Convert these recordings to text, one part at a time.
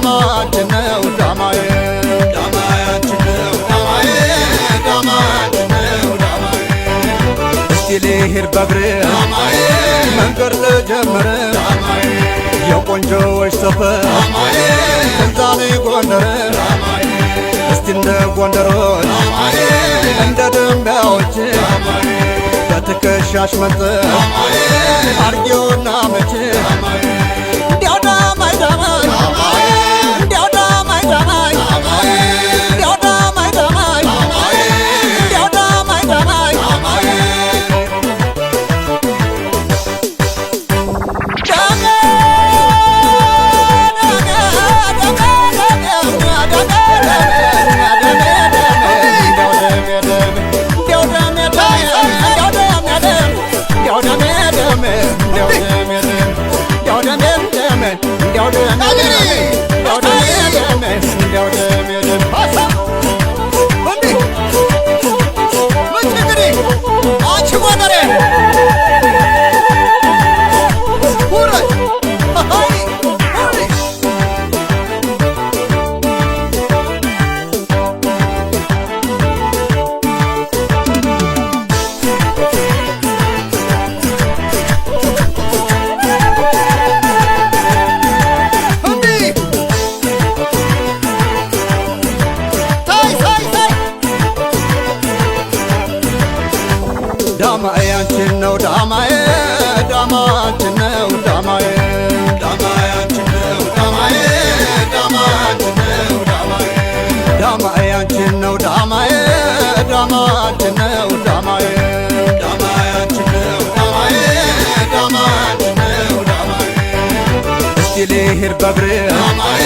ዳማችን ነው ዳማዬ ዳማያችን ነው ዳማዬ ዳማችን ነው ዳማዬ እስቲ ልሂድ በእግሬ ዳማዬ መንገድ ልጀምር ዳማዬ የቆንጆዎች ሰፈር ዳማዬ እንዛኔ ጎንደር ዳማዬ እስቲ እንደ ጎንደሮች ዳማዬ እንደ ደንቢያዎች ዳማዬ በትከሻሽ መንጠር ዳማዬ አርጌውና መቼ ዳማዬ እንዲያው ዳማይ ዳማይ እንዲያው ዳማይ ዳማይ እንዲያው ዳማይ ዳማይ እንዲያው ዳማይ ዳማይ ዳማያችን ነው ዳማዬ ዳማችን ነው ዳማዬ ዳማያችን ነው ዳማዬ ዳማችን ነው ዳማዬ ዳማያችን ነው ዳማዬ ዳማችን ነው ዳማዬ ዳማያችን ነው ዳማዬ ዳማችን ነው ዳማዬ እስቲ ልሂድ በእግሬ ዳማዬ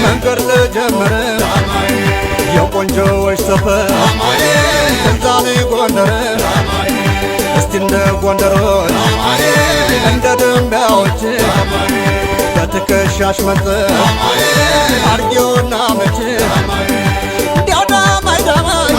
መንገድ ልጀምር ዳማዬ የቆንጆዎች ሰፈር ዳማዬ እንዛኔ ጎንደር ዳማዬ እስቲ እንደ ጎንደሮች ዳማዬ እንደ ደንቢያዎች ዳማዬ በትከሻሽ መንጠር ዳማዬ አርጌውና መቼ ዳማዬ እንዲያው ዳማይ ዳማይ